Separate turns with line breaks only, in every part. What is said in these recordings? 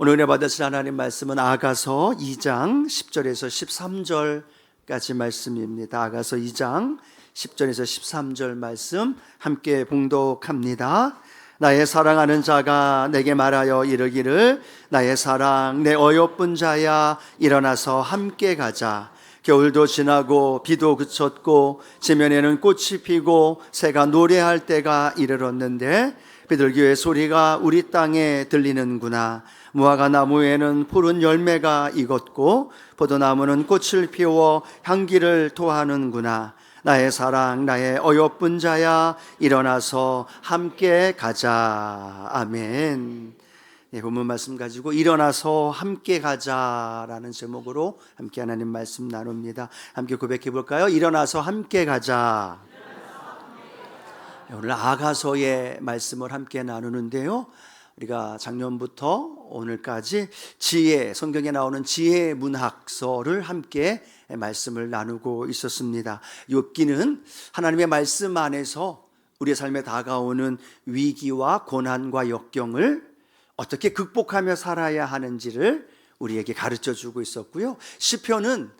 오늘 은혜 받으실 하나님 말씀은 아가서 2장 10절에서 13절까지 말씀입니다. 아가서 2장 10절에서 13절 말씀 함께 봉독합니다. 나의 사랑하는 자가 내게 말하여 이르기를 나의 사랑 내 어여쁜 자야 일어나서 함께 가자. 겨울도 지나고 비도 그쳤고 지면에는 꽃이 피고 새가 노래할 때가 이르렀는데 비둘기의 소리가 우리 땅에 들리는구나. 무화과 나무에는 푸른 열매가 익었고 포도나무는 꽃을 피워 향기를 토하는구나. 나의 사랑 나의 어여쁜 자야 일어나서 함께 가자. 아멘. 본문 말씀 가지고 일어나서 함께 가자라는 제목으로 함께 하나님 말씀 나눕니다. 함께 고백해 볼까요? 일어나서 함께 가자. 오늘 아가서의 말씀을 함께 나누는데요, 우리가 작년부터 오늘까지 지혜, 성경에 나오는 지혜 문학서를 함께 말씀을 나누고 있었습니다. 욥기는 하나님의 말씀 안에서 우리의 삶에 다가오는 위기와 고난과 역경을 어떻게 극복하며 살아야 하는지를 우리에게 가르쳐 주고 있었고요, 시편은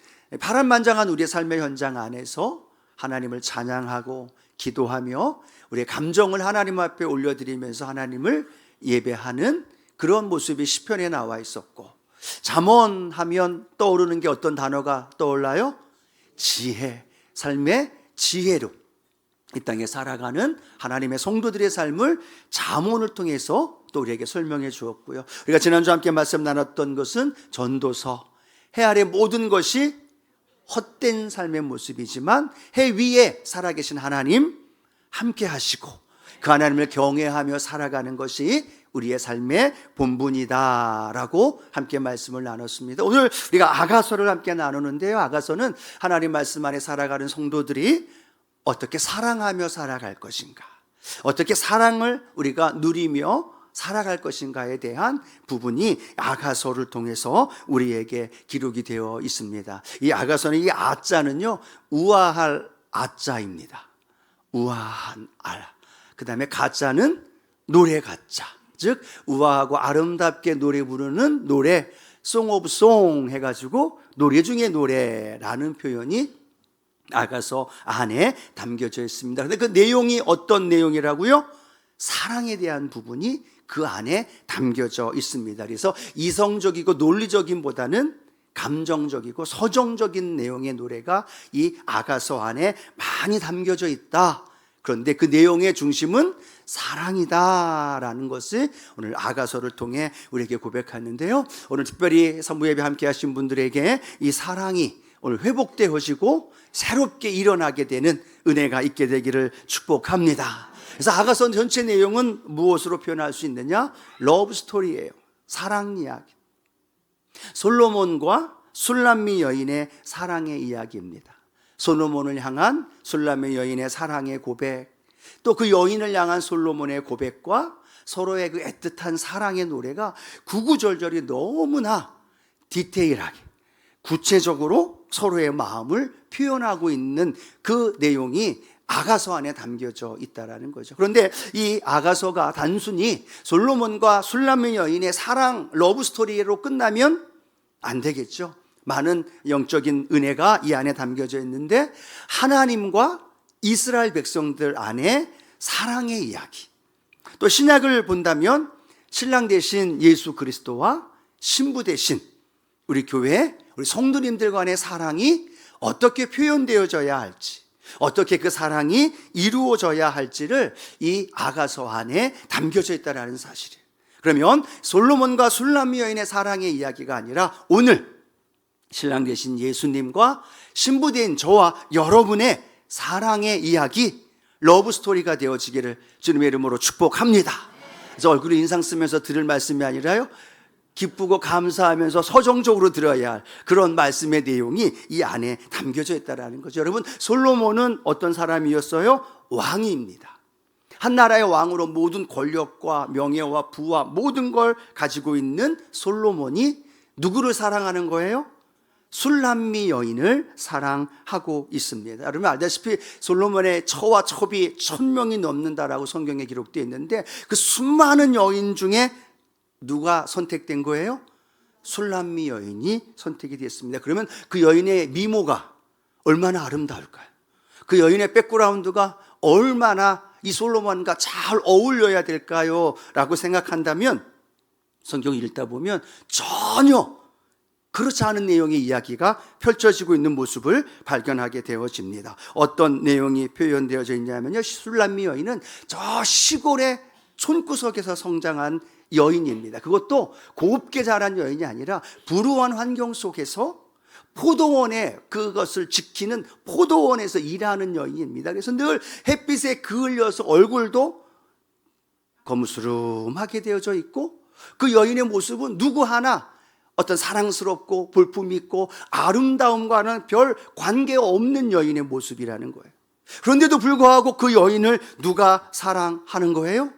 파란만장한 우리의 삶의 현장 안에서 하나님을 찬양하고 기도하며 우리의 감정을 하나님 앞에 올려드리면서 하나님을 예배하는 그런 모습이 시편에 나와 있었고, 잠언하면 떠오르는 게 어떤 단어가 떠올라요? 지혜, 삶의 지혜로 이 땅에 살아가는 하나님의 성도들의 삶을 잠언을 통해서 또 우리에게 설명해 주었고요, 우리가 지난주 함께 말씀 나눴던 것은 전도서, 해 아래 모든 것이 헛된 삶의 모습이지만 해 위에 살아계신 하나님 함께 하시고 그 하나님을 경외하며 살아가는 것이 우리의 삶의 본분이다라고 함께 말씀을 나눴습니다. 오늘 우리가 아가서를 함께 나누는데요, 아가서는 하나님 말씀 안에 살아가는 성도들이 어떻게 사랑하며 살아갈 것인가, 어떻게 사랑을 우리가 누리며 살아갈 것인가에 대한 부분이 아가서를 통해서 우리에게 기록이 되어 있습니다. 이 아가서는 이 아자는요, 우아할 아자입니다. 우아한 알. 그 다음에 가자는 노래 가자, 즉 우아하고 아름답게 노래 부르는 노래, Song of Song 해가지고 노래 중에 노래라는 표현이 아가서 안에 담겨져 있습니다. 그런데 그 내용이 어떤 내용이라고요? 사랑에 대한 부분이 그 안에 담겨져 있습니다. 그래서 이성적이고 논리적인보다는 감정적이고 서정적인 내용의 노래가 이 아가서 안에 많이 담겨져 있다. 그런데 그 내용의 중심은 사랑이다라는 것을 오늘 아가서를 통해 우리에게 고백하는데요, 오늘 특별히 산부예배 함께 하신 분들에게 이 사랑이 오늘 회복되어지고 새롭게 일어나게 되는 은혜가 있게 되기를 축복합니다. 그래서 아가서 전체 내용은 무엇으로 표현할 수 있느냐? 러브 스토리예요. 사랑 이야기. 솔로몬과 술람미 여인의 사랑의 이야기입니다. 솔로몬을 향한 술람미 여인의 사랑의 고백, 또 그 여인을 향한 솔로몬의 고백과 서로의 그 애틋한 사랑의 노래가 구구절절이 너무나 디테일하게 구체적으로 서로의 마음을 표현하고 있는 그 내용이 아가서 안에 담겨져 있다라는 거죠. 그런데 이 아가서가 단순히 솔로몬과 술람미 여인의 사랑 러브 스토리로 끝나면 안 되겠죠. 많은 영적인 은혜가 이 안에 담겨져 있는데 하나님과 이스라엘 백성들 안에 사랑의 이야기, 또 신약을 본다면 신랑 되신 예수 그리스도와 신부 되신 우리 교회, 우리 성도님들 간의 사랑이 어떻게 표현되어져야 할지, 어떻게 그 사랑이 이루어져야 할지를 이 아가서 안에 담겨져 있다는 사실이에요. 그러면 솔로몬과 술람미 여인의 사랑의 이야기가 아니라 오늘 신랑 되신 예수님과 신부 된 저와 여러분의 사랑의 이야기, 러브 스토리가 되어지기를 주님의 이름으로 축복합니다. 그래서 얼굴에 인상 쓰면서 들을 말씀이 아니라요, 기쁘고 감사하면서 서정적으로 들어야 할 그런 말씀의 내용이 이 안에 담겨져 있다는 거죠. 여러분, 솔로몬은 어떤 사람이었어요? 왕입니다. 한 나라의 왕으로 모든 권력과 명예와 부와 모든 걸 가지고 있는 솔로몬이 누구를 사랑하는 거예요? 술람미 여인을 사랑하고 있습니다. 여러분 알다시피 솔로몬의 처와 첩이 1000명이 넘는다라고 성경에 기록되어 있는데 그 수많은 여인 중에 누가 선택된 거예요? 술람미 여인이 선택이 됐습니다. 그러면 그 여인의 미모가 얼마나 아름다울까요? 그 여인의 백그라운드가 얼마나 이 솔로몬과 잘 어울려야 될까요? 라고 생각한다면 성경 읽다 보면 전혀 그렇지 않은 내용의 이야기가 펼쳐지고 있는 모습을 발견하게 되어집니다. 어떤 내용이 표현되어져 있냐면요, 술람미 여인은 저 시골의 촌구석에서 성장한 여인입니다. 그것도 곱게 자란 여인이 아니라 불우한 환경 속에서 포도원에 그것을 지키는 포도원에서 일하는 여인입니다. 그래서 늘 햇빛에 그을려서 얼굴도 거무스름하게 되어져 있고, 그 여인의 모습은 누구 하나 어떤 사랑스럽고 볼품 있고 아름다움과는 별 관계없는 여인의 모습이라는 거예요. 그런데도 불구하고 그 여인을 누가 사랑하는 거예요?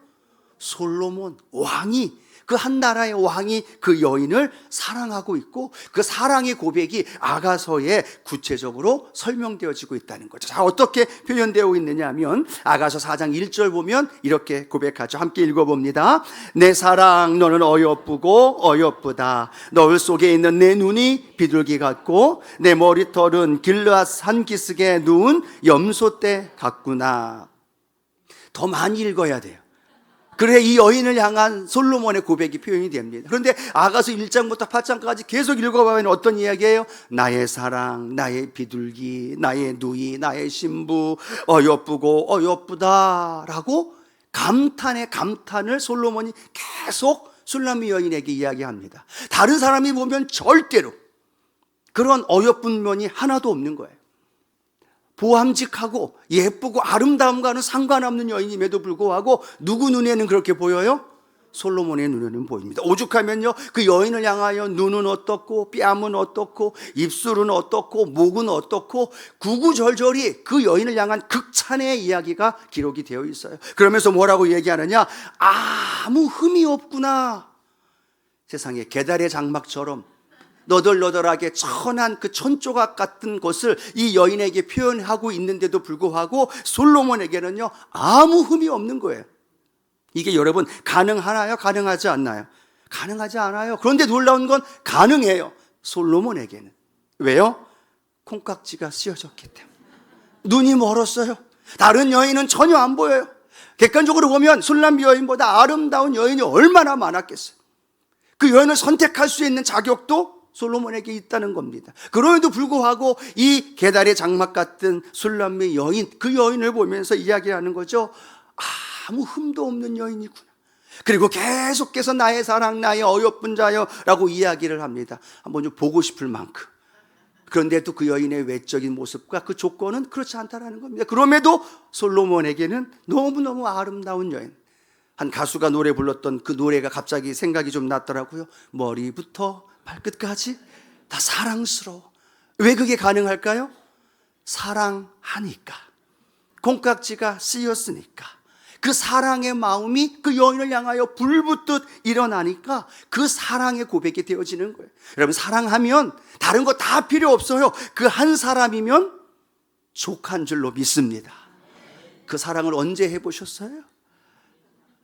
솔로몬 왕이, 그 한 나라의 왕이 그 여인을 사랑하고 있고, 그 사랑의 고백이 아가서에 구체적으로 설명되어지고 있다는 거죠. 자, 어떻게 표현되어 있느냐 하면 아가서 4장 1절 보면 이렇게 고백하죠. 함께 읽어봅니다. 내 사랑 너는 어여쁘고 어여쁘다. 너울 속에 있는 내 눈이 비둘기 같고 내 머리털은 길르앗 산기슭에 누운 염소떼 같구나. 더 많이 읽어야 돼요. 그래 이 여인을 향한 솔로몬의 고백이 표현이 됩니다. 그런데 아가서 1장부터 8장까지 계속 읽어보면 어떤 이야기예요? 나의 사랑, 나의 비둘기, 나의 누이, 나의 신부, 어여쁘고 어여쁘다라고 감탄의 감탄을 솔로몬이 계속 술람미 여인에게 이야기합니다. 다른 사람이 보면 절대로 그런 어여쁜 면이 하나도 없는 거예요. 보암직하고 예쁘고 아름다움과는 상관없는 여인임에도 불구하고 누구 눈에는 그렇게 보여요? 솔로몬의 눈에는 보입니다. 오죽하면요, 그 여인을 향하여 눈은 어떻고 뺨은 어떻고 입술은 어떻고 목은 어떻고 구구절절이 그 여인을 향한 극찬의 이야기가 기록이 되어 있어요. 그러면서 뭐라고 얘기하느냐? 아무 흠이 없구나. 세상에 계달의 장막처럼 너덜너덜하게 천한 그 천조각 같은 것을 이 여인에게 표현하고 있는데도 불구하고 솔로몬에게는요 아무 흠이 없는 거예요. 이게 여러분 가능하나요? 가능하지 않나요? 가능하지 않아요. 그런데 놀라운 건 가능해요. 솔로몬에게는. 왜요? 콩깍지가 씌어졌기 때문에. 눈이 멀었어요. 다른 여인은 전혀 안 보여요. 객관적으로 보면 술람미 여인보다 아름다운 여인이 얼마나 많았겠어요. 그 여인을 선택할 수 있는 자격도 솔로몬에게 있다는 겁니다. 그럼에도 불구하고 이 계달의 장막 같은 술람미 여인, 그 여인을 보면서 이야기하는 거죠. 아무 흠도 없는 여인이구나. 그리고 계속해서 나의 사랑, 나의 어여쁜 자여 라고 이야기를 합니다. 한번 좀 보고 싶을 만큼. 그런데도 그 여인의 외적인 모습과 그 조건은 그렇지 않다는 겁니다. 그럼에도 솔로몬에게는 너무너무 아름다운 여인. 한 가수가 노래 불렀던 그 노래가 갑자기 생각이 좀 났더라고요. 머리부터 발끝까지 다 사랑스러워. 왜 그게 가능할까요? 사랑하니까. 콩깍지가 씌었으니까. 그 사랑의 마음이 그 여인을 향하여 불붙듯 일어나니까 그 사랑의 고백이 되어지는 거예요. 여러분, 사랑하면 다른 거 다 필요 없어요. 그 한 사람이면 족한 줄로 믿습니다. 그 사랑을 언제 해보셨어요?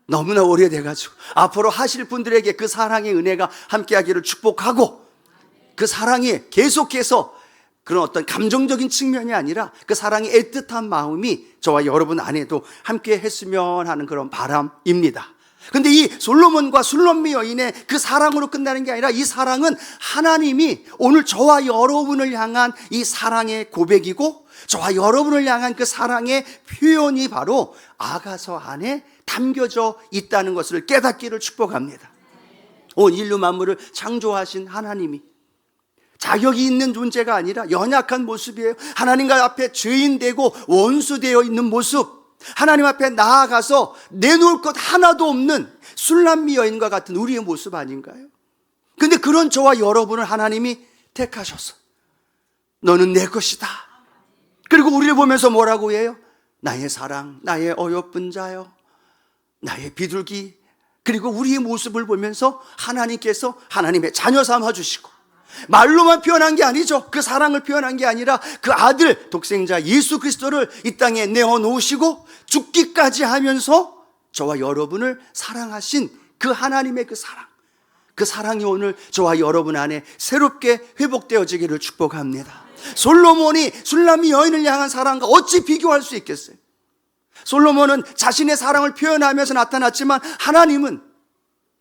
너무나 오래돼가지고 앞으로 하실 분들에게 그 사랑의 은혜가 함께하기를 축복하고, 그 사랑이 계속해서 그런 어떤 감정적인 측면이 아니라 그 사랑의 애틋한 마음이 저와 여러분 안에도 함께 했으면 하는 그런 바람입니다. 근데 이 솔로몬과 술람미 여인의 그 사랑으로 끝나는 게 아니라 이 사랑은 하나님이 오늘 저와 여러분을 향한 이 사랑의 고백이고, 저와 여러분을 향한 그 사랑의 표현이 바로 아가서 안에 담겨져 있다는 것을 깨닫기를 축복합니다. 온 인류 만물을 창조하신 하나님이 자격이 있는 존재가 아니라 연약한 모습이에요. 하나님과 앞에 죄인 되고 원수 되어 있는 모습, 하나님 앞에 나아가서 내놓을 것 하나도 없는 술람미 여인과 같은 우리의 모습 아닌가요? 근데 그런 저와 여러분을 하나님이 택하셔서 너는 내 것이다. 그리고 우리를 보면서 뭐라고 해요? 나의 사랑, 나의 어여쁜 자여, 나의 비둘기. 그리고 우리의 모습을 보면서 하나님께서 하나님의 자녀 삼아주시고, 말로만 표현한 게 아니죠. 그 사랑을 표현한 게 아니라 그 아들 독생자 예수 그리스도를 이 땅에 내어놓으시고 죽기까지 하면서 저와 여러분을 사랑하신 그 하나님의 그 사랑, 그 사랑이 오늘 저와 여러분 안에 새롭게 회복되어지기를 축복합니다. 솔로몬이 술람미 여인을 향한 사랑과 어찌 비교할 수 있겠어요? 솔로몬은 자신의 사랑을 표현하면서 나타났지만 하나님은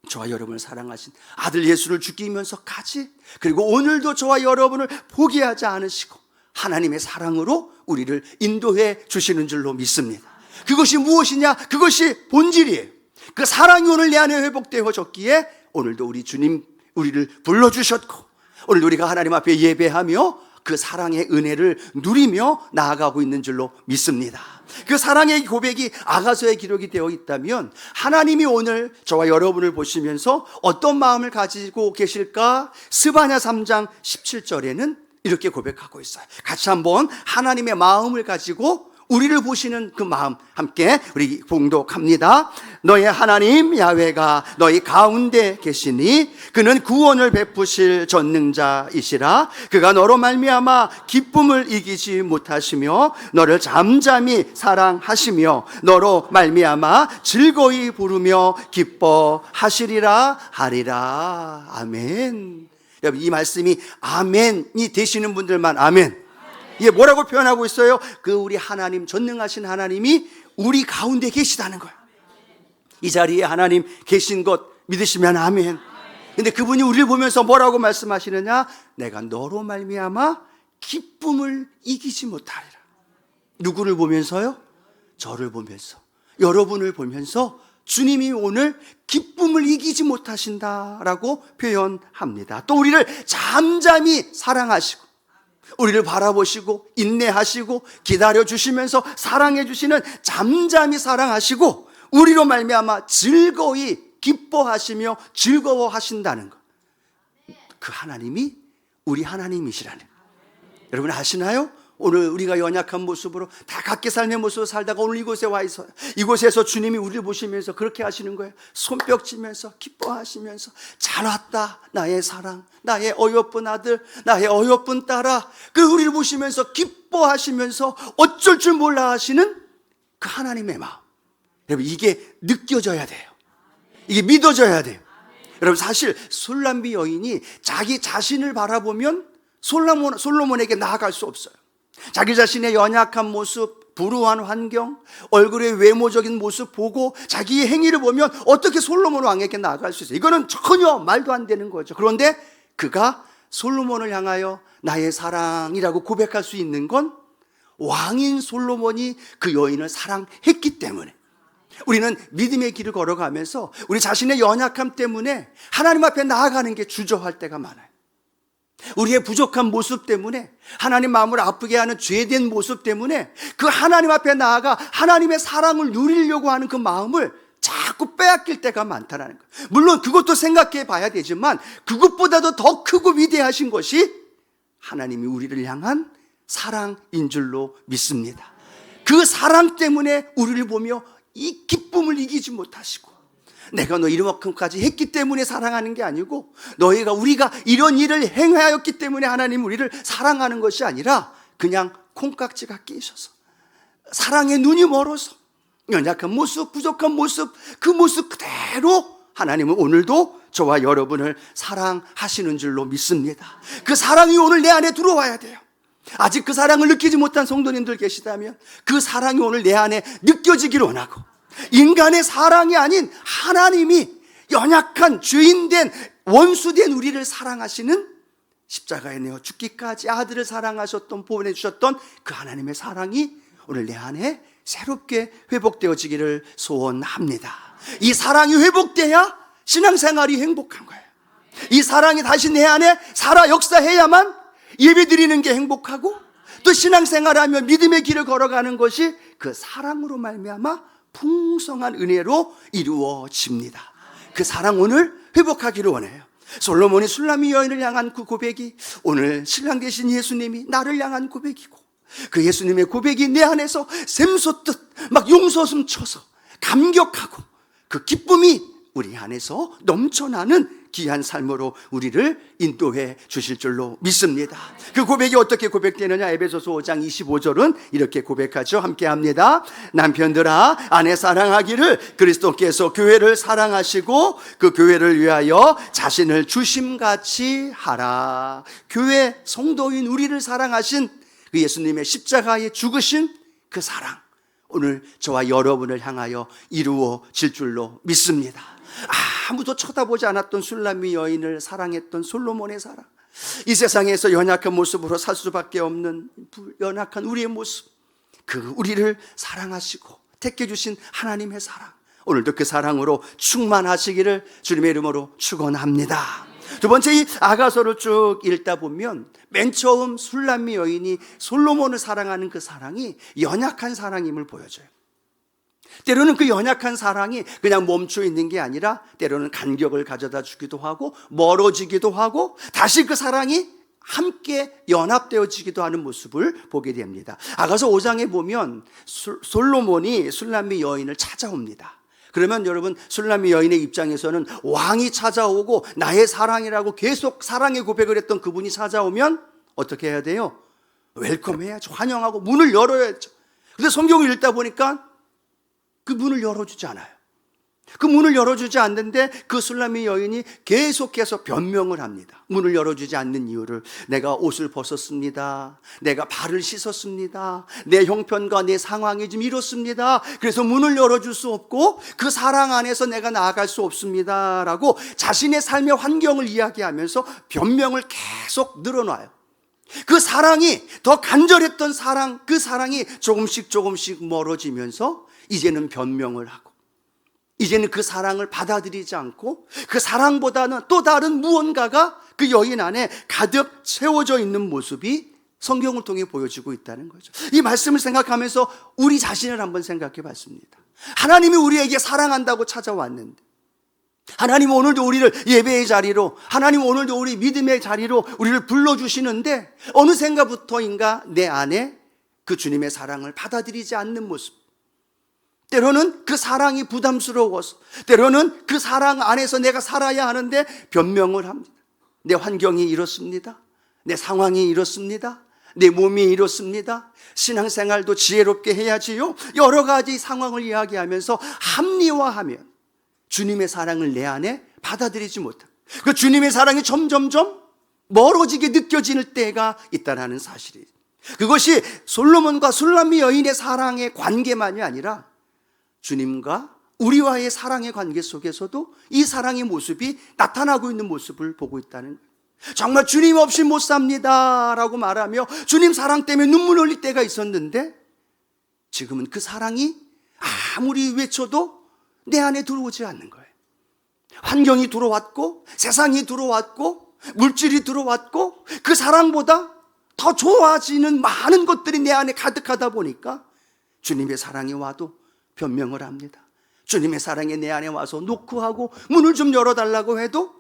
저와 여러분을 사랑하신 아들 예수를 죽이면서까지, 그리고 오늘도 저와 여러분을 포기하지 않으시고 하나님의 사랑으로 우리를 인도해 주시는 줄로 믿습니다. 그것이 무엇이냐? 그것이 본질이에요. 그 사랑이 오늘 내 안에 회복되어졌기에 오늘도 우리 주님 우리를 불러주셨고, 오늘도 우리가 하나님 앞에 예배하며 그 사랑의 은혜를 누리며 나아가고 있는 줄로 믿습니다. 그 사랑의 고백이 아가서에 기록이 되어 있다면 하나님이 오늘 저와 여러분을 보시면서 어떤 마음을 가지고 계실까? 스바냐 3장 17절에는 이렇게 고백하고 있어요. 같이 한번 하나님의 마음을 가지고 우리를 보시는 그 마음 함께 우리 봉독합니다. 너의 하나님 야훼가 너희 가운데 계시니 그는 구원을 베푸실 전능자이시라. 그가 너로 말미암아 기쁨을 이기지 못하시며 너를 잠잠히 사랑하시며 너로 말미암아 즐거이 부르며 기뻐하시리라 하리라. 아멘. 여러분, 이 말씀이 아멘이 되시는 분들만 아멘. 이게 뭐라고 표현하고 있어요? 그 우리 하나님, 전능하신 하나님이 우리 가운데 계시다는 거예요. 이 자리에 하나님 계신 것 믿으시면 아멘. 근데 그분이 우리를 보면서 뭐라고 말씀하시느냐? 내가 너로 말미암아 기쁨을 이기지 못하리라. 누구를 보면서요? 저를 보면서, 여러분을 보면서 주님이 오늘 기쁨을 이기지 못하신다라고 표현합니다. 또 우리를 잠잠히 사랑하시고 우리를 바라보시고 인내하시고 기다려주시면서 사랑해주시는, 잠잠히 사랑하시고 우리로 말미암아 즐거이 기뻐하시며 즐거워하신다는 것, 그 하나님이 우리 하나님이시라는 것. 여러분 아시나요? 오늘 우리가 연약한 모습으로 다 각기 삶의 모습으로 살다가 오늘 이곳에 와 있어요. 이곳에서 주님이 우리를 보시면서 그렇게 하시는 거예요. 손뼉치면서 기뻐하시면서 잘 왔다 나의 사랑, 나의 어여쁜 아들, 나의 어여쁜 딸아. 그 우리를 보시면서 기뻐하시면서 어쩔 줄 몰라 하시는 그 하나님의 마음. 여러분 이게 느껴져야 돼요. 이게 믿어져야 돼요. 여러분 사실 술람미 여인이 자기 자신을 바라보면 솔로몬에게 나아갈 수 없어요. 자기 자신의 연약한 모습, 불우한 환경, 얼굴의 외모적인 모습 보고 자기의 행위를 보면 어떻게 솔로몬 왕에게 나아갈 수 있어요? 이거는 전혀 말도 안 되는 거죠. 그런데 그가 솔로몬을 향하여 나의 사랑이라고 고백할 수 있는 건 왕인 솔로몬이 그 여인을 사랑했기 때문에. 우리는 믿음의 길을 걸어가면서 우리 자신의 연약함 때문에 하나님 앞에 나아가는 게 주저할 때가 많아요. 우리의 부족한 모습 때문에, 하나님 마음을 아프게 하는 죄된 모습 때문에 그 하나님 앞에 나아가 하나님의 사랑을 누리려고 하는 그 마음을 자꾸 빼앗길 때가 많다는 거예요. 물론 그것도 생각해 봐야 되지만 그것보다도 더 크고 위대하신 것이 하나님이 우리를 향한 사랑인 줄로 믿습니다. 그 사랑 때문에 우리를 보며 이 기쁨을 이기지 못하시고, 내가 너 이만큼까지 했기 때문에 사랑하는 게 아니고 우리가 이런 일을 행하였기 때문에 하나님 우리를 사랑하는 것이 아니라 그냥 콩깍지가 끼셔서 사랑의 눈이 멀어서 연약한 모습, 부족한 모습, 그 모습 그대로 하나님은 오늘도 저와 여러분을 사랑하시는 줄로 믿습니다. 그 사랑이 오늘 내 안에 들어와야 돼요. 아직 그 사랑을 느끼지 못한 성도님들 계시다면 그 사랑이 오늘 내 안에 느껴지기를 원하고, 인간의 사랑이 아닌 하나님이 연약한 죄인된 원수된 우리를 사랑하시는, 십자가에 내어 죽기까지 아들을 사랑하셨던, 보내주셨던 그 하나님의 사랑이 오늘 내 안에 새롭게 회복되어지기를 소원합니다. 이 사랑이 회복돼야 신앙생활이 행복한 거예요. 이 사랑이 다시 내 안에 살아 역사해야만 예배드리는 게 행복하고, 또 신앙생활하며 믿음의 길을 걸어가는 것이 그 사랑으로 말미암아 풍성한 은혜로 이루어집니다. 그 사랑 오늘 회복하기를 원해요. 솔로몬이 술람미 여인을 향한 그 고백이 오늘 신랑 되신 예수님이 나를 향한 고백이고, 그 예수님의 고백이 내 안에서 샘솟듯 막 용솟음 쳐서 감격하고 그 기쁨이 우리 안에서 넘쳐나는 귀한 삶으로 우리를 인도해 주실 줄로 믿습니다. 그 고백이 어떻게 고백되느냐? 에베소서 5장 25절은 이렇게 고백하죠. 함께 합니다. 남편들아 아내 사랑하기를 그리스도께서 교회를 사랑하시고 그 교회를 위하여 자신을 주심같이 하라. 교회 성도인 우리를 사랑하신 그 예수님의 십자가에 죽으신 그 사랑, 오늘 저와 여러분을 향하여 이루어질 줄로 믿습니다. 아무도 쳐다보지 않았던 술람미 여인을 사랑했던 솔로몬의 사랑, 이 세상에서 연약한 모습으로 살 수밖에 없는 연약한 우리의 모습, 그 우리를 사랑하시고 택해 주신 하나님의 사랑, 오늘도 그 사랑으로 충만하시기를 주님의 이름으로 축원합니다. 두 번째, 이 아가서를 쭉 읽다 보면 맨 처음 술람미 여인이 솔로몬을 사랑하는 그 사랑이 연약한 사랑임을 보여줘요. 때로는 그 연약한 사랑이 그냥 멈춰 있는 게 아니라 때로는 간격을 가져다 주기도 하고 멀어지기도 하고 다시 그 사랑이 함께 연합되어지기도 하는 모습을 보게 됩니다. 아가서 5장에 보면 솔로몬이 술람미 여인을 찾아옵니다. 그러면 여러분, 술람미 여인의 입장에서는 왕이 찾아오고 나의 사랑이라고 계속 사랑의 고백을 했던 그분이 찾아오면 어떻게 해야 돼요? 웰컴해야죠. 환영하고 문을 열어야죠. 근데 성경을 읽다 보니까 그 문을 열어주지 않아요. 그 문을 열어주지 않는데 그 술람미 여인이 계속해서 변명을 합니다. 문을 열어주지 않는 이유를, 내가 옷을 벗었습니다. 내가 발을 씻었습니다. 내 형편과 내 상황이 좀 이렇습니다. 그래서 문을 열어줄 수 없고 그 사랑 안에서 내가 나아갈 수 없습니다 라고 자신의 삶의 환경을 이야기하면서 변명을 계속 늘어놔요. 그 사랑이, 더 간절했던 사랑, 그 사랑이 조금씩 멀어지면서 이제는 변명을 하고, 이제는 그 사랑을 받아들이지 않고 그 사랑보다는 또 다른 무언가가 그 여인 안에 가득 채워져 있는 모습이 성경을 통해 보여지고 있다는 거죠. 이 말씀을 생각하면서 우리 자신을 한번 생각해 봤습니다. 하나님이 우리에게 사랑한다고 찾아왔는데, 하나님 오늘도 우리를 예배의 자리로, 하나님 오늘도 우리 믿음의 자리로 우리를 불러주시는데 어느샌가부터인가 내 안에 그 주님의 사랑을 받아들이지 않는 모습, 때로는 그 사랑이 부담스러워서, 때로는 그 사랑 안에서 내가 살아야 하는데 변명을 합니다. 내 환경이 이렇습니다. 내 상황이 이렇습니다. 내 몸이 이렇습니다. 신앙생활도 지혜롭게 해야지요. 여러 가지 상황을 이야기하면서 합리화하면 주님의 사랑을 내 안에 받아들이지 못합니다. 그 주님의 사랑이 점점점 멀어지게 느껴지는 때가 있다는 사실이에요. 그것이 솔로몬과 술람미 여인의 사랑의 관계만이 아니라 주님과 우리와의 사랑의 관계 속에서도 이 사랑의 모습이 나타나고 있는 모습을 보고 있다는 거예요. 정말 주님 없이 못 삽니다 라고 말하며 주님 사랑 때문에 눈물 흘릴 때가 있었는데, 지금은 그 사랑이 아무리 외쳐도 내 안에 들어오지 않는 거예요. 환경이 들어왔고 세상이 들어왔고 물질이 들어왔고 그 사랑보다 더 좋아지는 많은 것들이 내 안에 가득하다 보니까 주님의 사랑이 와도 변명을 합니다. 주님의 사랑이 내 안에 와서 노크하고 문을 좀 열어달라고 해도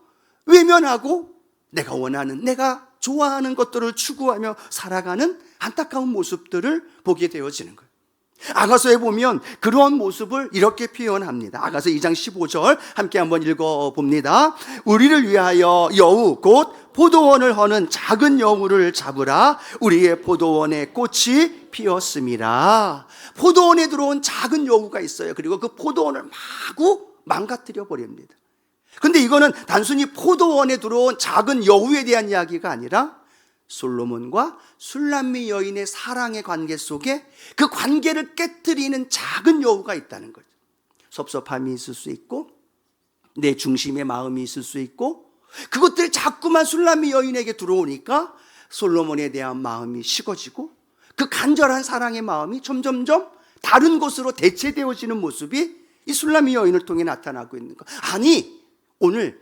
외면하고 내가 원하는, 내가 좋아하는 것들을 추구하며 살아가는 안타까운 모습들을 보게 되어지는 거예요. 아가서에 보면 그런 모습을 이렇게 표현합니다. 아가서 2장 15절 함께 한번 읽어봅니다. 우리를 위하여 여우 곧 포도원을 허는 작은 여우를 잡으라. 우리의 포도원에 꽃이 피었음이라. 포도원에 들어온 작은 여우가 있어요. 그리고 그 포도원을 마구 망가뜨려 버립니다. 근데 이거는 단순히 포도원에 들어온 작은 여우에 대한 이야기가 아니라 솔로몬과 술람미 여인의 사랑의 관계 속에 그 관계를 깨뜨리는 작은 여우가 있다는 거죠. 섭섭함이 있을 수 있고 내 중심의 마음이 있을 수 있고, 그것들이 자꾸만 술람미 여인에게 들어오니까 솔로몬에 대한 마음이 식어지고 그 간절한 사랑의 마음이 점점점 다른 곳으로 대체되어지는 모습이 이 술람미 여인을 통해 나타나고 있는 것. 아니, 오늘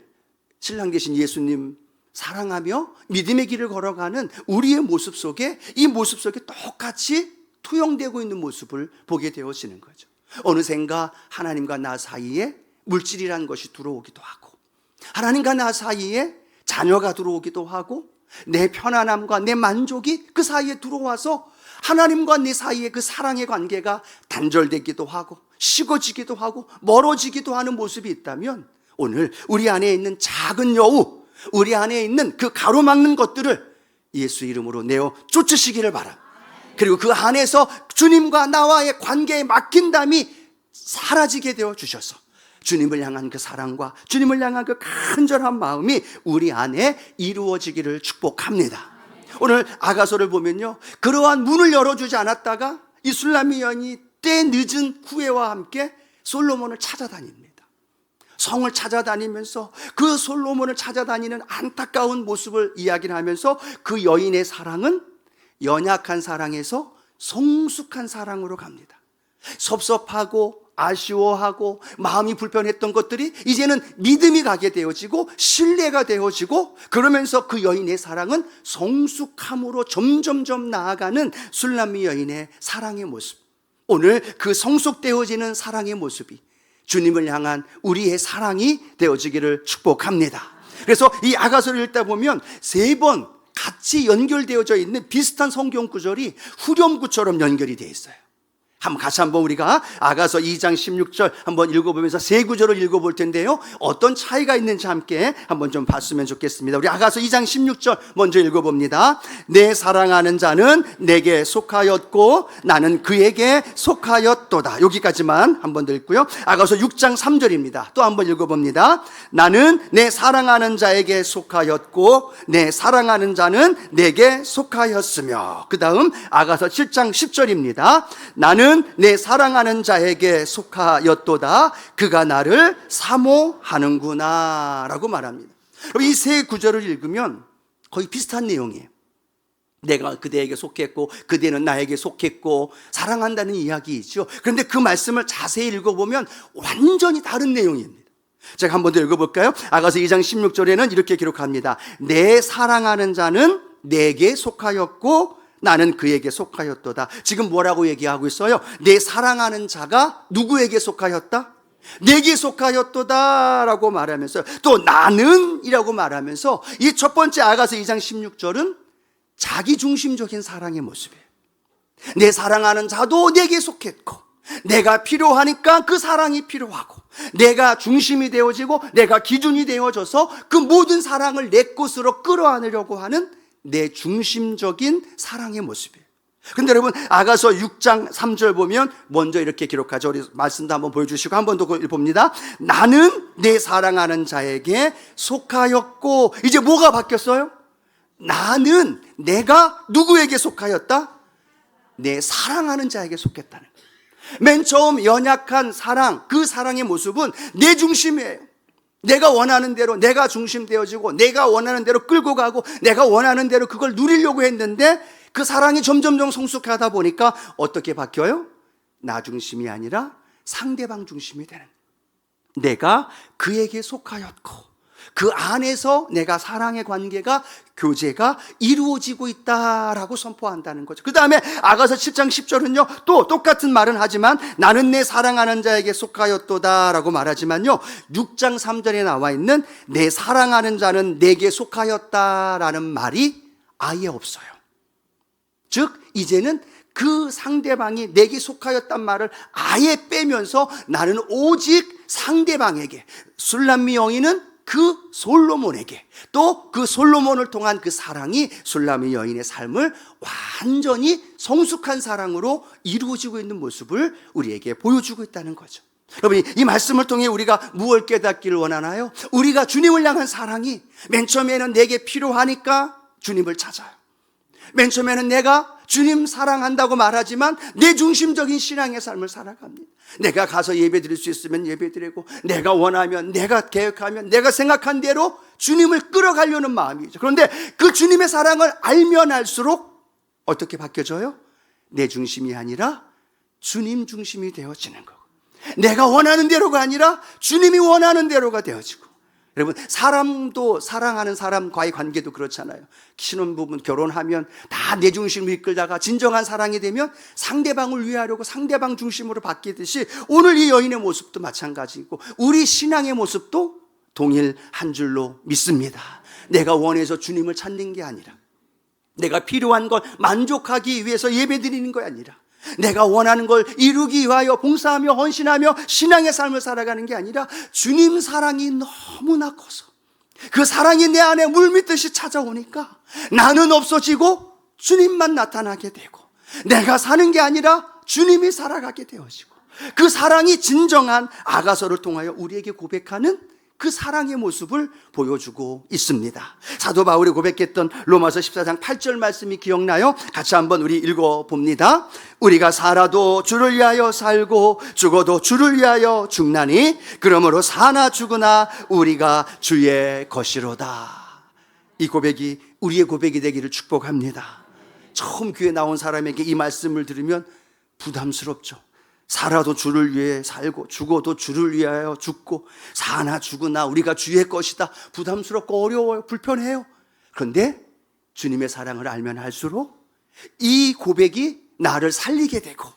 신랑 되신 예수님 사랑하며 믿음의 길을 걸어가는 우리의 모습 속에, 이 모습 속에 똑같이 투영되고 있는 모습을 보게 되어지는 거죠. 어느샌가 하나님과 나 사이에 물질이라는 것이 들어오기도 하고, 하나님과 나 사이에 자녀가 들어오기도 하고, 내 편안함과 내 만족이 그 사이에 들어와서 하나님과 내 사이에 그 사랑의 관계가 단절되기도 하고 식어지기도 하고 멀어지기도 하는 모습이 있다면, 오늘 우리 안에 있는 작은 여우, 우리 안에 있는 그 가로막는 것들을 예수 이름으로 내어 쫓으시기를 바랍니다. 그리고 그 안에서 주님과 나와의 관계에 막힌담이 사라지게 되어 주셔서 주님을 향한 그 사랑과 주님을 향한 그 간절한 마음이 우리 안에 이루어지기를 축복합니다. 오늘 아가서를 보면요, 그러한 문을 열어주지 않았다가 이 술람미 여인이 때 늦은 후회와 함께 솔로몬을 찾아다닙니다. 성을 찾아다니면서 그 솔로몬을 찾아다니는 안타까운 모습을 이야기를 하면서 그 여인의 사랑은 연약한 사랑에서 성숙한 사랑으로 갑니다. 섭섭하고 아쉬워하고 마음이 불편했던 것들이 이제는 믿음이 가게 되어지고 신뢰가 되어지고, 그러면서 그 여인의 사랑은 성숙함으로 점점점 나아가는 술람미 여인의 사랑의 모습. 오늘 그 성숙되어지는 사랑의 모습이 주님을 향한 우리의 사랑이 되어지기를 축복합니다. 그래서 이 아가서를 읽다 보면 3번 같이 연결되어져 있는 비슷한 성경 구절이 후렴구처럼 연결이 되어 있어요. 같이 한번 우리가 아가서 2장 16절 한번 읽어보면서 3구절을 읽어볼 텐데요, 어떤 차이가 있는지 함께 한번 좀 봤으면 좋겠습니다. 우리 아가서 2장 16절 먼저 읽어봅니다. 내 사랑하는 자는 내게 속하였고 나는 그에게 속하였도다. 여기까지만 한번 더 읽고요. 아가서 6장 3절입니다. 또 한번 읽어봅니다. 나는 내 사랑하는 자에게 속하였고 내 사랑하는 자는 내게 속하였으며, 그 다음 아가서 7장 10절입니다. 나는 내 사랑하는 자에게 속하였도다. 그가 나를 사모하는구나 라고 말합니다. 이 3구절을 읽으면 거의 비슷한 내용이에요. 내가 그대에게 속했고 그대는 나에게 속했고 사랑한다는 이야기이죠. 그런데 그 말씀을 자세히 읽어보면 완전히 다른 내용입니다. 제가 한 번 더 읽어볼까요? 아가서 2장 16절에는 이렇게 기록합니다. 내 사랑하는 자는 내게 속하였고 나는 그에게 속하였도다. 지금 뭐라고 얘기하고 있어요? 내 사랑하는 자가 누구에게 속하였다? 내게 속하였도다 라고 말하면서, 또 나는 이라고 말하면서 이 첫 번째 아가서 2장 16절은 자기중심적인 사랑의 모습이에요. 내 사랑하는 자도 내게 속했고 내가 필요하니까 그 사랑이 필요하고 내가 중심이 되어지고 내가 기준이 되어져서 그 모든 사랑을 내 것으로 끌어안으려고 하는 내 중심적인 사랑의 모습이에요. 근데 여러분 아가서 6장 3절 보면 먼저 이렇게 기록하죠. 우리 말씀도 한번 보여주시고 한 번 더 봅니다. 나는 내 사랑하는 자에게 속하였고, 이제 뭐가 바뀌었어요? 나는 내가 누구에게 속하였다? 내 사랑하는 자에게 속했다는 거예요. 맨 처음 연약한 사랑, 그 사랑의 모습은 내 중심이에요. 내가 원하는 대로 내가 중심되어지고 내가 원하는 대로 끌고 가고 내가 원하는 대로 그걸 누리려고 했는데 그 사랑이 점점점 성숙하다 보니까 어떻게 바뀌어요? 나 중심이 아니라 상대방 중심이 되는, 내가 그에게 속하였고 그 안에서 내가 사랑의 관계가, 교제가 이루어지고 있다라고 선포한다는 거죠. 그 다음에 아가서 7장 10절은요 또 똑같은 말은 하지만 나는 내 사랑하는 자에게 속하였도다 라고 말하지만요 6장 3절에 나와 있는 내 사랑하는 자는 내게 속하였다라는 말이 아예 없어요. 즉 이제는 그 상대방이 내게 속하였단 말을 아예 빼면서 나는 오직 상대방에게, 술람미 여인은 그 솔로몬에게, 또 그 솔로몬을 통한 그 사랑이 술람미 여인의 삶을 완전히 성숙한 사랑으로 이루어지고 있는 모습을 우리에게 보여주고 있다는 거죠. 여러분 이 말씀을 통해 우리가 무엇을 깨닫기를 원하나요? 우리가 주님을 향한 사랑이 맨 처음에는 내게 필요하니까 주님을 찾아요. 맨 처음에는 내가 주님 사랑한다고 말하지만 내 중심적인 신앙의 삶을 살아갑니다. 내가 가서 예배 드릴 수 있으면 예배 드리고, 내가 원하면, 내가 계획하면, 내가 생각한 대로 주님을 끌어가려는 마음이죠. 그런데 그 주님의 사랑을 알면 알수록 어떻게 바뀌어져요? 내 중심이 아니라 주님 중심이 되어지는 거고, 내가 원하는 대로가 아니라 주님이 원하는 대로가 되어지고. 여러분 사람도, 사랑하는 사람과의 관계도 그렇잖아요. 신혼부부 결혼하면 다 내 중심으로 이끌다가 진정한 사랑이 되면 상대방을 위하려고 상대방 중심으로 바뀌듯이 오늘 이 여인의 모습도 마찬가지고 우리 신앙의 모습도 동일한 줄로 믿습니다. 내가 원해서 주님을 찾는 게 아니라, 내가 필요한 걸 만족하기 위해서 예배 드리는 게 아니라, 내가 원하는 걸 이루기 위하여 봉사하며 헌신하며 신앙의 삶을 살아가는 게 아니라 주님 사랑이 너무나 커서 그 사랑이 내 안에 물밀듯이 찾아오니까 나는 없어지고 주님만 나타나게 되고, 내가 사는 게 아니라 주님이 살아가게 되어지고, 그 사랑이 진정한 아가서를 통하여 우리에게 고백하는 그 사랑의 모습을 보여주고 있습니다. 사도 바울이 고백했던 로마서 14장 8절 말씀이 기억나요? 같이 한번 우리 읽어봅니다. 우리가 살아도 주를 위하여 살고 죽어도 주를 위하여 죽나니 그러므로 사나 죽으나 우리가 주의 것이로다. 이 고백이 우리의 고백이 되기를 축복합니다. 처음 교회 나온 사람에게 이 말씀을 들으면 부담스럽죠. 살아도 주를 위해 살고 죽어도 주를 위하여 죽고 사나 죽으나 우리가 주의 것이다. 부담스럽고 어려워요. 불편해요. 그런데 주님의 사랑을 알면 할수록 이 고백이 나를 살리게 되고,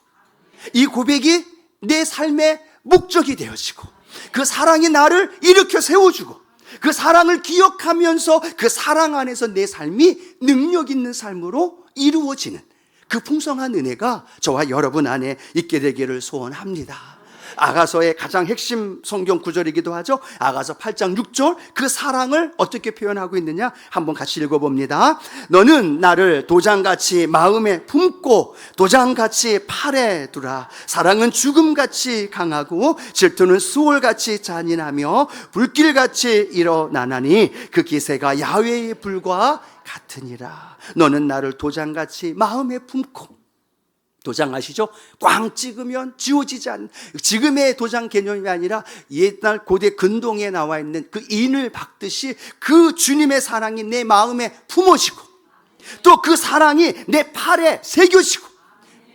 이 고백이 내 삶의 목적이 되어지고, 그 사랑이 나를 일으켜 세워주고, 그 사랑을 기억하면서 그 사랑 안에서 내 삶이 능력 있는 삶으로 이루어지는 그 풍성한 은혜가 저와 여러분 안에 있게 되기를 소원합니다. 아가서의 가장 핵심 성경 구절이기도 하죠. 아가서 8장 6절, 그 사랑을 어떻게 표현하고 있느냐 한번 같이 읽어봅니다. 너는 나를 도장같이 마음에 품고 도장같이 팔에 두라. 사랑은 죽음같이 강하고 질투는 수월같이 잔인하며 불길같이 일어나나니 그 기세가 야훼의 불과 같으니라. 너는 나를 도장같이 마음에 품고, 도장 아시죠? 꽝 찍으면 지워지지 않는, 지금의 도장 개념이 아니라 옛날 고대 근동에 나와 있는 그 인을 박듯이 그 주님의 사랑이 내 마음에 품어지고, 또 그 사랑이 내 팔에 새겨지고,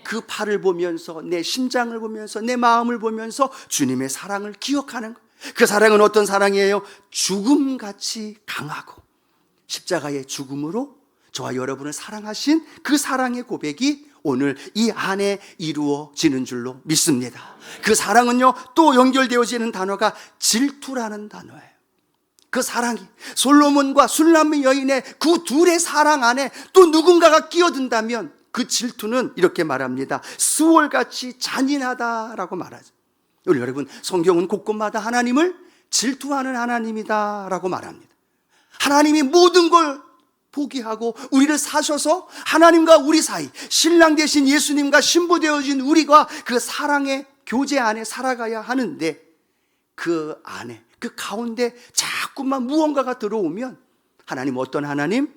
그 팔을 보면서 내 심장을 보면서 내 마음을 보면서 주님의 사랑을 기억하는 거예요. 그 사랑은 어떤 사랑이에요? 죽음같이 강하고 십자가의 죽음으로 저와 여러분을 사랑하신 그 사랑의 고백이 오늘 이 안에 이루어지는 줄로 믿습니다. 그 사랑은요, 또 연결되어지는 단어가 질투라는 단어예요. 그 사랑이 솔로몬과 술람미 여인의 그 둘의 사랑 안에 또 누군가가 끼어든다면 그 질투는 이렇게 말합니다. 수월같이 잔인하다라고 말하죠. 우리 여러분, 성경은 곳곳마다 하나님을 질투하는 하나님이다라고 말합니다. 하나님이 모든 걸 포기하고 우리를 사셔서 하나님과 우리 사이, 신랑 되신 예수님과 신부 되어진 우리가 그 사랑의 교제 안에 살아가야 하는데, 그 안에, 그 가운데 자꾸만 무언가가 들어오면 하나님 어떤 하나님?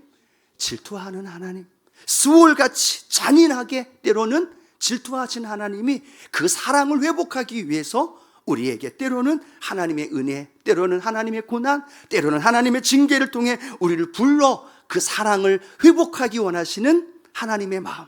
질투하는 하나님, 수월같이 잔인하게 때로는 질투하신 하나님이 그 사랑을 회복하기 위해서 우리에게 때로는 하나님의 은혜, 때로는 하나님의 고난, 때로는 하나님의 징계를 통해 우리를 불러 그 사랑을 회복하기 원하시는 하나님의 마음,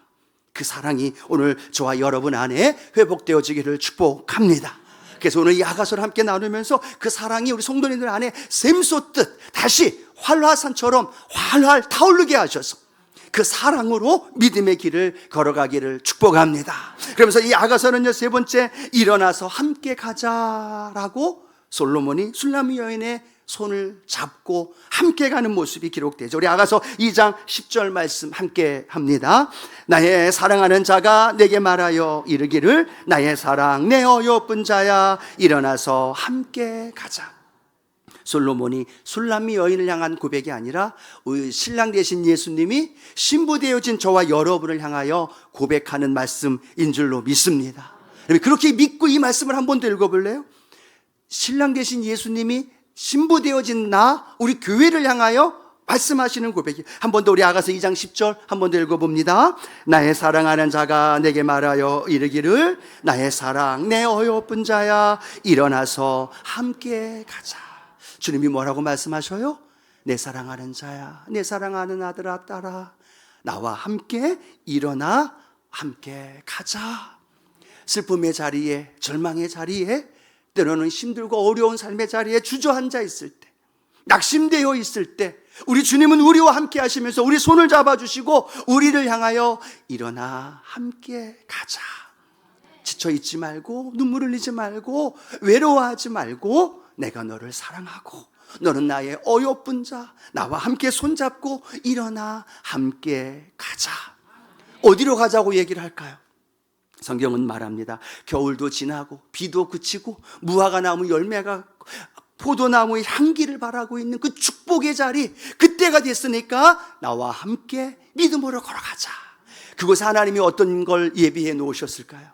그 사랑이 오늘 저와 여러분 안에 회복되어지기를 축복합니다. 그래서 오늘 이 아가서를 함께 나누면서 그 사랑이 우리 성도님들 안에 샘솟듯 다시 활화산처럼 활활 타오르게 하셔서 그 사랑으로 믿음의 길을 걸어가기를 축복합니다. 그러면서 이 아가서는요, 세 번째, 일어나서 함께 가자라고 솔로몬이 술람미 여인의 손을 잡고 함께 가는 모습이 기록되죠. 우리 아가서 2장 10절 말씀 함께 합니다. 나의 사랑하는 자가 내게 말하여 이르기를 나의 사랑 내 어여쁜 자야 일어나서 함께 가자. 솔로몬이 술람미 여인을 향한 고백이 아니라 우리 신랑 되신 예수님이 신부 되어진 저와 여러분을 향하여 고백하는 말씀인 줄로 믿습니다. 그렇게 믿고 이 말씀을 한 번 더 읽어볼래요? 신랑 되신 예수님이 신부 되어진 우리 교회를 향하여 말씀하시는 고백이, 한 번 더 우리 아가서 2장 10절 한 번 더 읽어봅니다. 나의 사랑하는 자가 내게 말하여 이르기를 나의 사랑 내 어여쁜 자야 일어나서 함께 가자. 주님이 뭐라고 말씀하셔요? 내 사랑하는 자야, 내 사랑하는 아들아 딸아, 나와 함께 일어나 함께 가자. 슬픔의 자리에, 절망의 자리에, 때로는 힘들고 어려운 삶의 자리에 주저앉아 있을 때, 낙심되어 있을 때 우리 주님은 우리와 함께 하시면서 우리 손을 잡아주시고 우리를 향하여 일어나 함께 가자. 지쳐있지 말고 눈물 흘리지 말고 외로워하지 말고 내가 너를 사랑하고 너는 나의 어여쁜 자, 나와 함께 손잡고 일어나 함께 가자. 어디로 가자고 얘기를 할까요? 성경은 말합니다. 겨울도 지나고 비도 그치고 무화과 나무 열매가 포도나무의 향기를 바라고 있는 그 축복의 자리, 그때가 됐으니까 나와 함께 믿음으로 걸어가자. 그곳에 하나님이 어떤 걸 예비해 놓으셨을까요?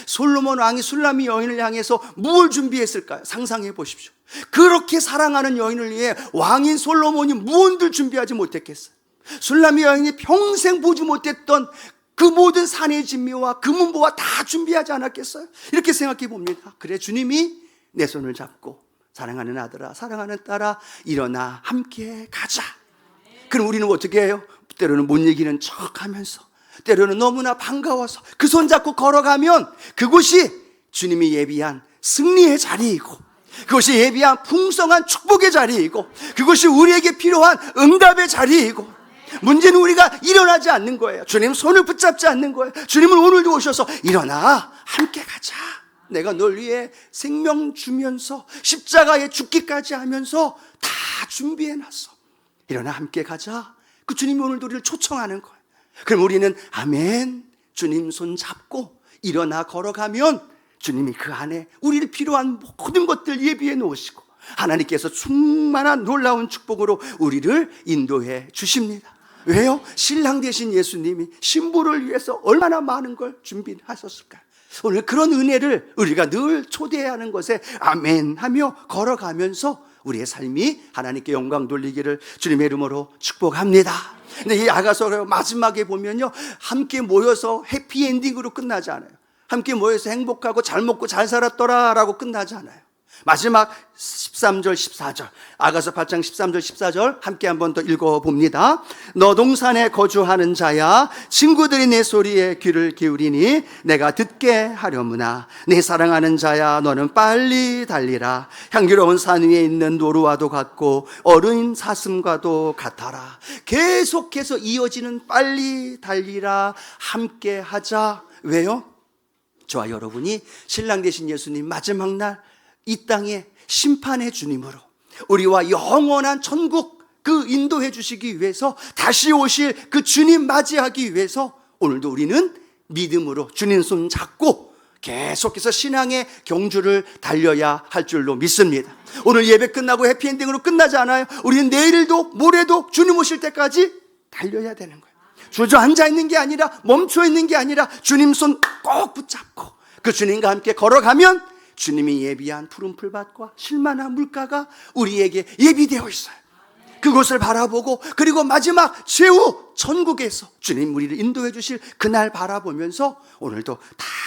솔로몬 왕이 술람미 여인을 향해서 뭘 준비했을까요? 상상해 보십시오. 그렇게 사랑하는 여인을 위해 왕인 솔로몬이 무언들 준비하지 못했겠어요? 술람미 여인이 평생 보지 못했던 그 모든 산의 진미와 금은보화 다 준비하지 않았겠어요? 이렇게 생각해 봅니다. 그래, 주님이 내 손을 잡고 사랑하는 아들아, 사랑하는 딸아, 일어나 함께 가자. 그럼 우리는 어떻게 해요? 때로는 못 이기는 척하면서, 때로는 너무나 반가워서 그 손 잡고 걸어가면 그곳이 주님이 예비한 승리의 자리이고, 그것이 예비한 풍성한 축복의 자리이고, 그것이 우리에게 필요한 응답의 자리이고, 문제는 우리가 일어나지 않는 거예요. 주님 손을 붙잡지 않는 거예요. 주님은 오늘도 오셔서 일어나 함께 가자. 내가 널 위해 생명 주면서 십자가에 죽기까지 하면서 다 준비해놨어. 일어나 함께 가자. 그 주님이 오늘도 우리를 초청하는 거예요. 그럼 우리는 아멘, 주님 손 잡고 일어나 걸어가면 주님이 그 안에 우리를 필요한 모든 것들 예비해 놓으시고 하나님께서 충만한 놀라운 축복으로 우리를 인도해 주십니다. 왜요? 신랑 되신 예수님이 신부를 위해서 얼마나 많은 걸 준비하셨을까요? 오늘 그런 은혜를 우리가 늘 초대하는 것에 아멘 하며 걸어가면서 우리의 삶이 하나님께 영광 돌리기를 주님의 이름으로 축복합니다. 근데 이 아가서 마지막에 보면요, 함께 모여서 해피엔딩으로 끝나지 않아요. 함께 모여서 행복하고 잘 먹고 잘 살았더라 라고 끝나지 않아요. 마지막 13절 14절, 아가서 8장 13절 14절 함께 한번 더 읽어봅니다. 너 동산에 거주하는 자야, 친구들이 내 소리에 귀를 기울이니 내가 듣게 하려무나. 내 사랑하는 자야, 너는 빨리 달리라. 향기로운 산 위에 있는 노루와도 같고 어른 사슴과도 같아라. 계속해서 이어지는 빨리 달리라, 함께 하자. 왜요? 저와 여러분이 신랑 되신 예수님 마지막 날 이 땅에 심판의 주님으로 우리와 영원한 천국 그 인도해 주시기 위해서 다시 오실 그 주님 맞이하기 위해서 오늘도 우리는 믿음으로 주님 손 잡고 계속해서 신앙의 경주를 달려야 할 줄로 믿습니다. 오늘 예배 끝나고 해피엔딩으로 끝나지 않아요. 우리는 내일도 모레도 주님 오실 때까지 달려야 되는 거예요. 주저앉아 있는 게 아니라, 멈춰 있는 게 아니라 주님 손 꼭 붙잡고 그 주님과 함께 걸어가면 주님이 예비한 푸른 풀밭과 실만한 물가가 우리에게 예비되어 있어요. 그곳을 바라보고, 그리고 마지막 최후 천국에서 주님 우리를 인도해 주실 그날 바라보면서 오늘도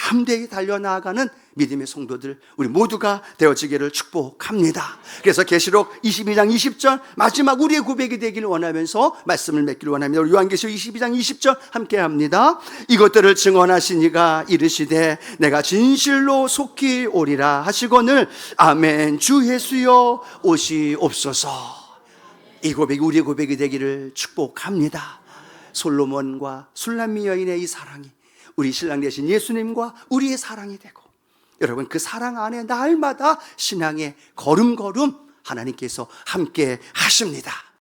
담대히 달려나가는 믿음의 성도들 우리 모두가 되어지기를 축복합니다. 그래서 계시록 22장 20절 마지막 우리의 고백이 되기를 원하면서 말씀을 맺기를 원합니다. 우리 요한계시록 22장 20절 함께 합니다. 이것들을 증언하신 이가 이르시되 내가 진실로 속히 오리라 하시거늘 아멘. 주 예수여 오시옵소서. 이 고백이 우리의 고백이 되기를 축복합니다. 솔로몬과 술람미 여인의 이 사랑이 우리 신랑 되신 예수님과 우리의 사랑이 되고, 여러분 그 사랑 안에 날마다 신앙의 걸음걸음 하나님께서 함께 하십니다.